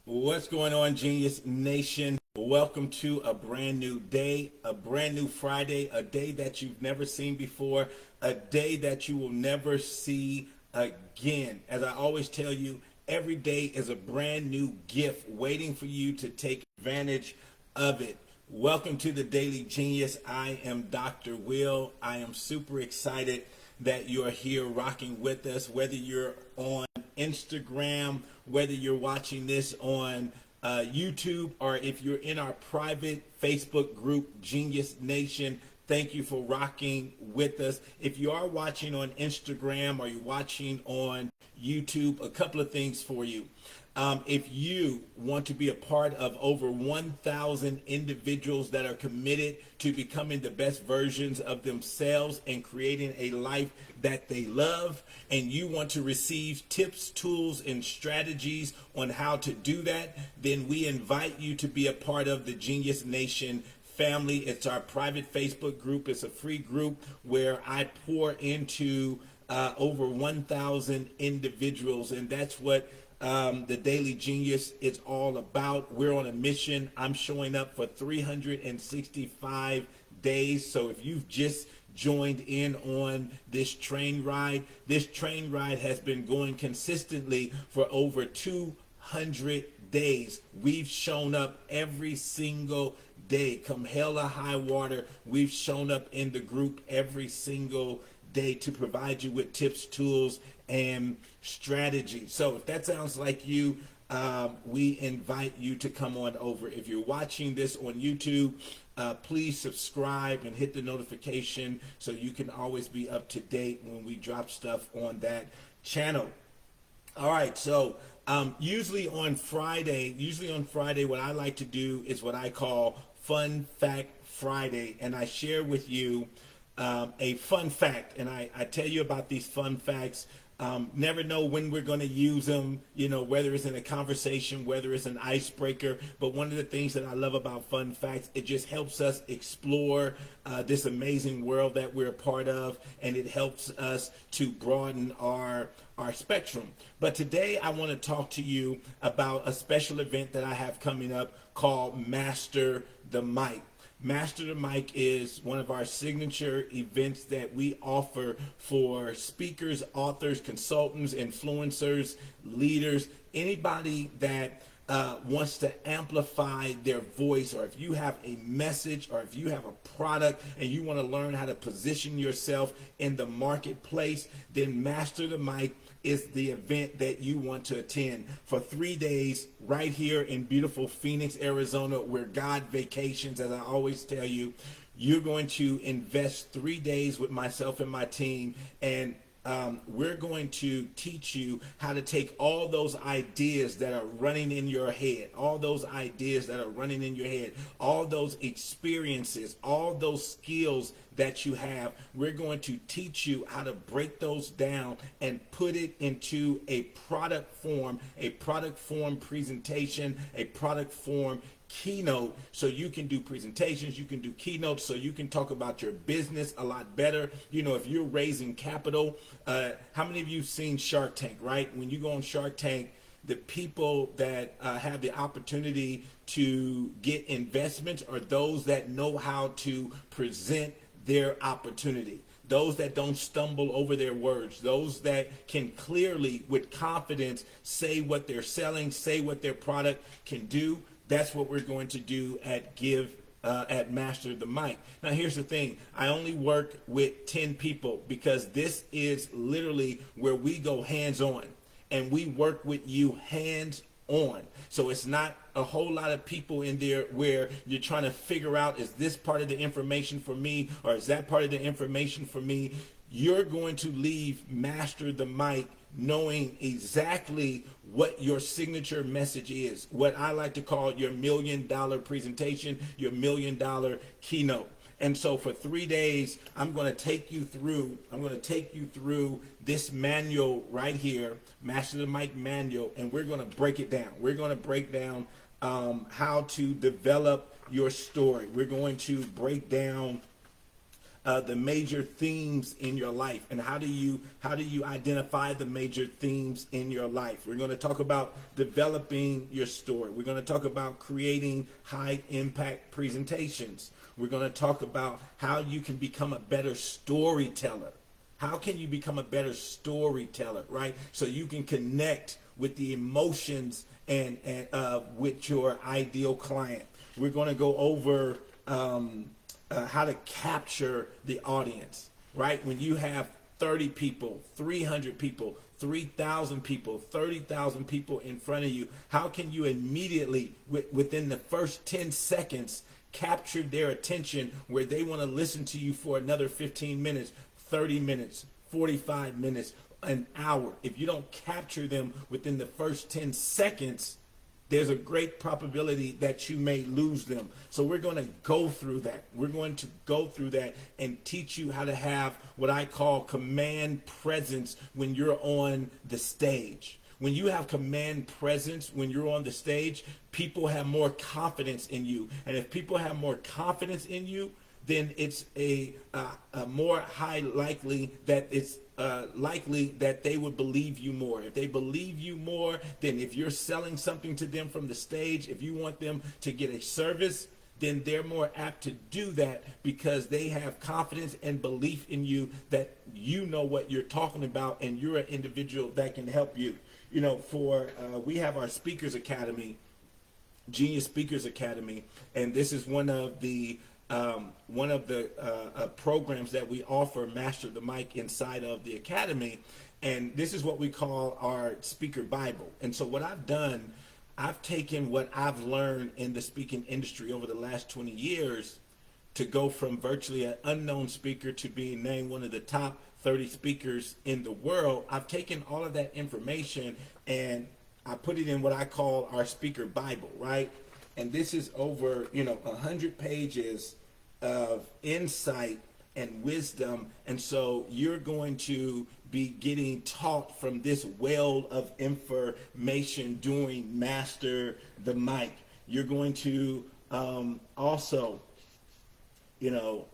What's going on, Genius Nation? Welcome to a brand new day, a brand new Friday, a day that you've never seen before, a day that you will never see again. As I always tell you, every day is a brand new gift waiting for you to take advantage of it. Welcome to the Daily Genius. I am Dr. Will. I am super excited that you're here rocking with us, whether you're on Instagram, whether you're watching this on YouTube, or if you're in our private Facebook group, Genius Nation. Thank you for rocking with us. If you are watching on Instagram or you're watching on YouTube, a couple of things for you. If you want to be a part of over 1,000 individuals that are committed to becoming the best versions of themselves and creating a life that they love, and you want to receive tips, tools, and strategies on how to do that, then we invite you to be a part of the Genius Nation family. It's our private Facebook group. It's a free group where I pour into over 1,000 individuals, and that's what the Daily Genius is all about. We're on a mission. I'm showing up for 365 days. So if you've just joined in on this train ride has been going consistently for over 200 days. We've shown up every single day. Come hell or high water, we've shown up in the group every single day to provide you with tips, tools, and strategy. So if that sounds like you, we invite you to come on over. If you're watching this on YouTube, please subscribe and hit the notification so you can always be up to date when we drop stuff on that channel. All right, so usually on Friday, what I like to do is what I call Fun Fact Friday, and I share with you a fun fact, and I tell you about these fun facts. Never know when we're going to use them, whether it's in a conversation, whether it's an icebreaker. But one of the things that I love about fun facts, it just helps us explore this amazing world that we're a part of, and it helps us to broaden our spectrum. But today I want to talk to you about a special event that I have coming up called Master the Mic. Master the Mic is one of our signature events that we offer for speakers, authors, consultants, influencers, leaders, anybody that wants to amplify their voice, or if you have a message, or if you have a product and you want to learn how to position yourself in the marketplace, then Master the Mic is the event that you want to attend for 3 days right here in beautiful Phoenix, Arizona, where God vacations. As I always tell you, you're going to invest 3 days with myself and my team, and we're going to teach you how to take all those ideas that are running in your head, all those experiences, all those skills that you have. We're going to teach you how to break those down and put it into a product form presentation, a product form keynote, so you can do presentations, you can do keynotes, so you can talk about your business a lot better. If you're raising capital, how many of you have seen Shark Tank, right? When you go on Shark Tank, the people that have the opportunity to get investments are those that know how to present their opportunity. Those that don't stumble over their words, those that can clearly, with confidence, say what they're selling, say what their product can do. That's what we're going to do at Master the Mic. Now, here's the thing. I only work with 10 people because this is literally where we go hands-on, and we work with you hands-on. So it's not a whole lot of people in there where you're trying to figure out, is this part of the information for me, or is that part of the information for me? You're going to leave Master the Mic knowing exactly what your signature message is, what I like to call your $1 million presentation, your $1 million keynote. And so for 3 days, I'm going to take you through this manual right here, Master the Mic manual, and we're going to break it down. We're going to break down how to develop your story. We're going to break down the major themes in your life, and how do you identify the major themes in your life. We're going to talk about developing your story. We're going to talk about creating high impact presentations. We're going to talk about how you can become a better storyteller. How can you become a better storyteller, right? So you can connect with the emotions and with your ideal client. We're going to go over how to capture the audience, right? When you have 30 people, 300 people, 3,000 people, 30,000 people in front of you, how can you immediately, within the first 10 seconds, capture their attention where they want to listen to you for another 15 minutes, 30 minutes, 45 minutes, an hour? If you don't capture them within the first 10 seconds, there's a great probability that you may lose them. So we're going to go through that. We're going to go through that and teach you how to have what I call command presence when you're on the stage. When you have command presence when you're on the stage, people have more confidence in you. And if people have more confidence in you, then it's a more high likely that it's likely that they would believe you more. If they believe you more, then if you're selling something to them from the stage, if you want them to get a service, then they're more apt to do that because they have confidence and belief in you that you know what you're talking about and you're an individual that can help you. You know, we have our Speakers Academy, Genius Speakers Academy, and this is one of the programs that we offer, Master the Mic, inside of the Academy. And this is what we call our Speaker Bible. And so what I've done, I've taken what I've learned in the speaking industry over the last 20 years to go from virtually an unknown speaker to being named one of the top 30 speakers in the world. I've taken all of that information and I put it in what I call our Speaker Bible, right? And this is over, 100 pages of insight and wisdom. And so you're going to be getting taught from this well of information during Master the Mic. You're going to also,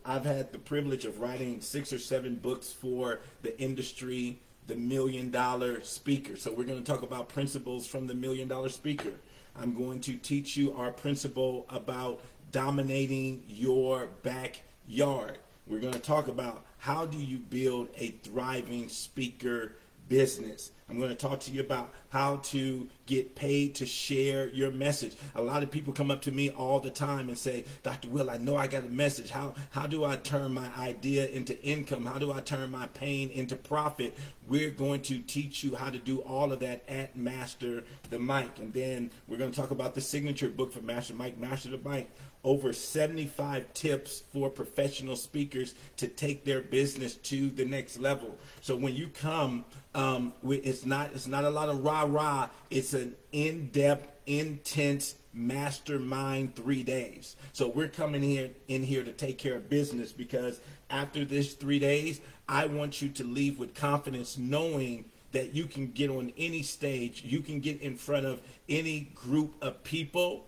I've had the privilege of writing 6 or 7 books for the industry, the $1 Million Speaker. So we're going to talk about principles from the $1 Million Speaker. I'm going to teach you our principle about dominating your backyard. We're going to talk about how do you build a thriving speaker business. I'm going to talk to you about how to get paid to share your message. A lot of people come up to me all the time and say, Dr. Will, I know I got a message. How do I turn my idea into income? How do I turn my pain into profit? We're going to teach you how to do all of that at Master the Mic. And then we're going to talk about the signature book for Master Mike, Master the Mic. Over 75 tips for professional speakers to take their business to the next level. So when you come, it's not a lot of rah-rah. It's an in-depth, intense mastermind 3 days. So we're coming in here to take care of business, because after this 3 days, I want you to leave with confidence, knowing that you can get on any stage, you can get in front of any group of people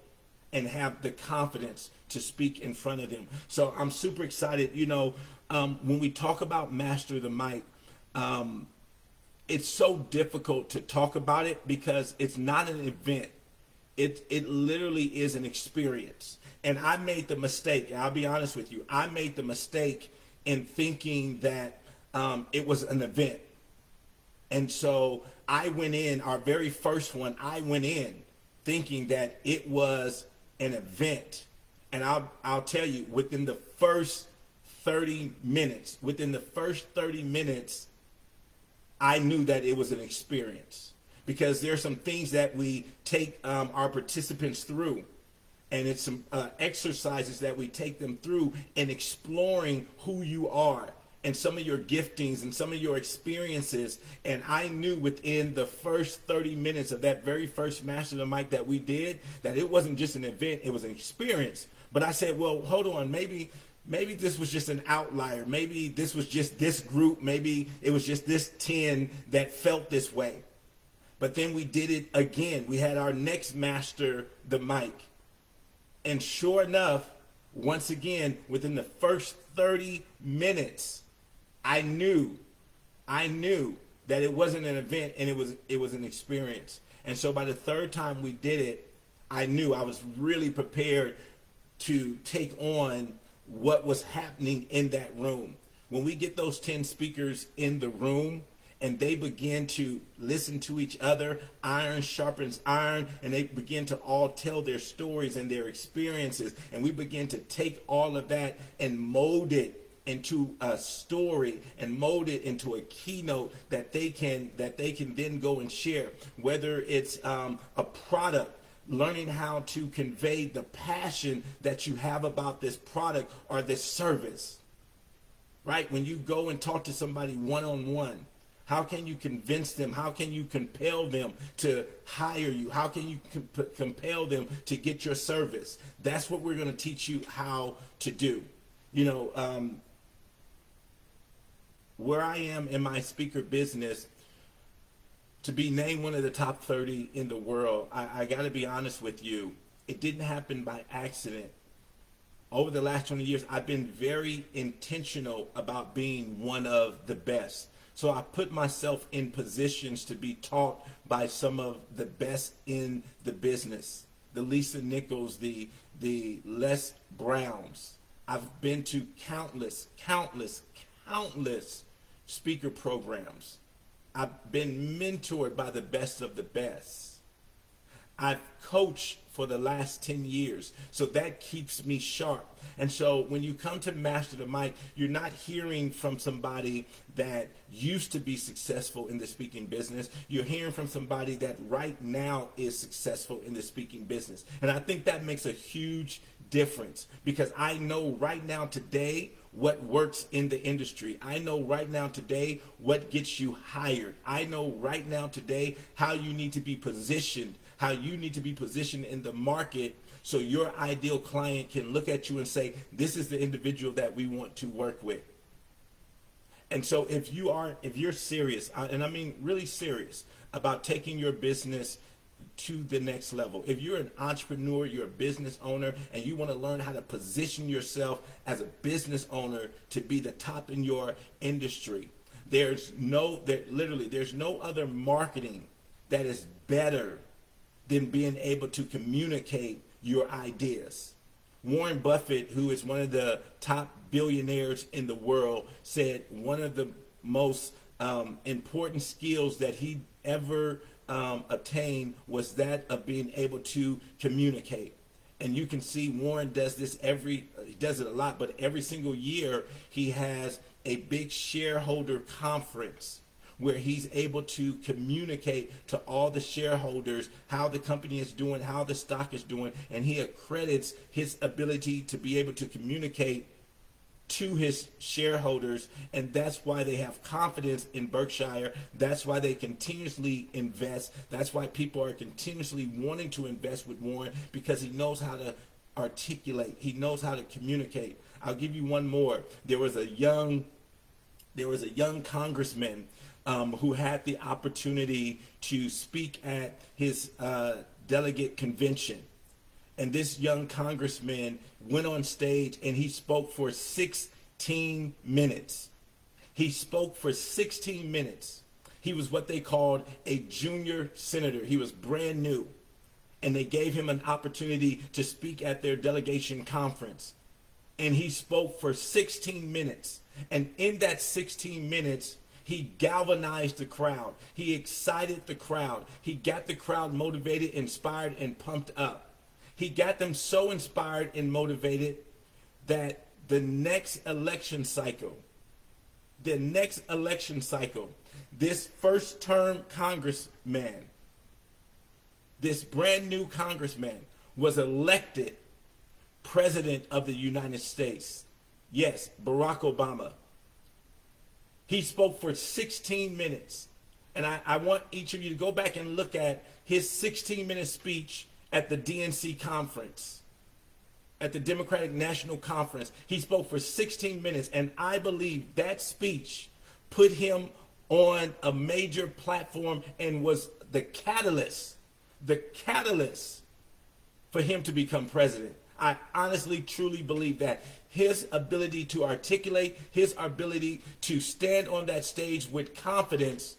and have the confidence to speak in front of them. So I'm super excited. When we talk about Master the Mic, it's so difficult to talk about it because it's not an event. It literally is an experience. And I made the mistake, I'll be honest with you, I made the mistake in thinking that it was an event. And so I went in, our very first one, I went in thinking that it was an event. And I'll tell you, within the first 30 minutes, I knew that it was an experience, because there's some things that we take our participants through, and it's some exercises that we take them through in exploring who you are and some of your giftings and some of your experiences. And I knew within the first 30 minutes of that very first Master the Mic that we did, that it wasn't just an event, it was an experience. But I said, well, hold on, maybe this was just an outlier. Maybe this was just this group. Maybe it was just this 10 that felt this way. But then we did it again. We had our next Master the Mic. And sure enough, Once again, within the first 30 minutes, I knew that it wasn't an event and it was an experience. And so by the third time we did it, I knew I was really prepared to take on what was happening in that room. When we get those 10 speakers in the room and they begin to listen to each other, iron sharpens iron, and they begin to all tell their stories and their experiences, and we begin to take all of that and mold it into a story and mold it into a keynote that they can then go and share. Whether it's a product, learning how to convey the passion that you have about this product or this service, right? When you go and talk to somebody one-on-one, how can you convince them? How can you compel them to hire you? How can you compel them to get your service? That's what we're going to teach you how to do. You know, where I am in my speaker business, to be named one of the top 30 in the world, I got to be honest with you, it didn't happen by accident. Over the last 20 years, I've been very intentional about being one of the best. So I put myself in positions to be taught by some of the best in the business. The Lisa Nichols, the Les Browns. I've been to countless speaker programs. I've been mentored by the best of the best. I've coached for the last 10 years, so that keeps me sharp. And so when you come to Master the Mic, you're not hearing from somebody that used to be successful in the speaking business. You're hearing from somebody that right now is successful in the speaking business. And I think that makes a huge difference, because I know right now today what works in the industry. I know right now today what gets you hired. I know right now today how you need to be positioned, how you need to be positioned in the market so your ideal client can look at you and say, this is the individual that we want to work with. And so if you're serious, and I mean really serious, about taking your business to the next level. If you're an entrepreneur, you're a business owner, and you want to learn how to position yourself as a business owner to be the top in your industry, there's no other marketing that is better than being able to communicate your ideas. Warren Buffett, who is one of the top billionaires in the world, said one of the most important skills that he ever obtained was that of being able to communicate. And you can see Warren does this he does it a lot, but every single year he has a big shareholder conference where he's able to communicate to all the shareholders how the company is doing, how the stock is doing, and he accredits his ability to be able to communicate to his shareholders, and that's why they have confidence in Berkshire. That's why they continuously invest. That's why people are continuously wanting to invest with Warren, because he knows how to articulate. He knows how to communicate. I'll give you one more. There was a young congressman who had the opportunity to speak at his delegate convention. And this young congressman went on stage and he spoke for 16 minutes. He spoke for 16 minutes. He was what they called a junior senator. He was brand new. And they gave him an opportunity to speak at their delegation conference. And he spoke for 16 minutes. And in that 16 minutes, he galvanized the crowd. He excited the crowd. He got the crowd motivated, inspired, and pumped up. He got them so inspired and motivated that the next election cycle, this first term congressman, this brand new congressman was elected president of the United States. Yes, Barack Obama. He spoke for 16 minutes. And I want each of you to go back and look at his 16-minute speech at the DNC conference, at the Democratic National Conference. He spoke for 16 minutes, and I believe that speech put him on a major platform and was the catalyst for him to become president. I honestly, truly believe that. His ability to articulate, his ability to stand on that stage with confidence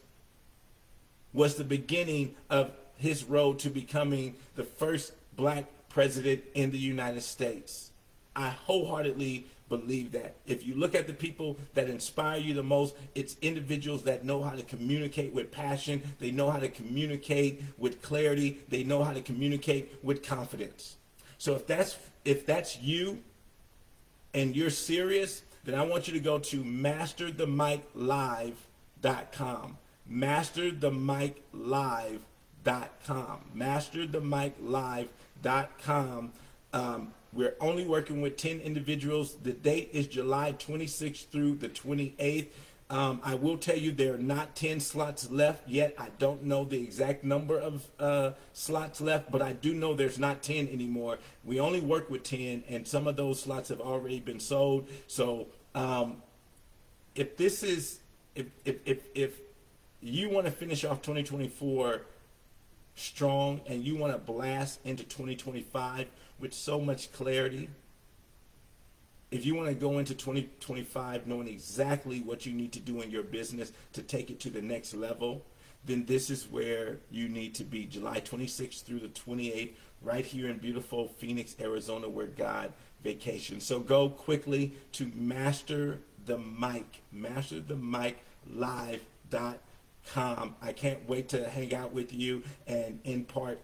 was the beginning of his road to becoming the first black president in the United States. I wholeheartedly believe that. If you look at the people that inspire you the most, it's individuals that know how to communicate with passion, they know how to communicate with clarity, they know how to communicate with confidence. So if that's you and you're serious, then I want you to go to masterthemiclive.com. Masterthemiclive.com. Masterthemiclive.com. We're only working with 10 individuals. The date is July 26th through the 28th. I will tell you there are not 10 slots left yet. I don't know the exact number of slots left, but I do know there's not 10 anymore. We only work with 10, and some of those slots have already been sold. So if you want to finish off 2024 strong and you want to blast into 2025 with so much clarity, if you want to go into 2025 knowing exactly what you need to do in your business to take it to the next level, then this is where you need to be. July 26th through the 28th, right here in beautiful Phoenix, Arizona, where God vacations. So go quickly to masterthemiclive.com. I can't wait to hang out with you and impart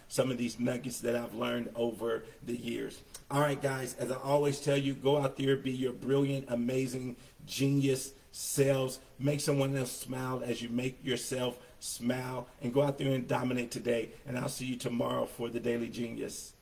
some of these nuggets that I've learned over the years. All right, guys, as I always tell you, go out there, be your brilliant, amazing, genius selves. Make someone else smile as you make yourself smile, and go out there and dominate today. And I'll see you tomorrow for the Daily Genius.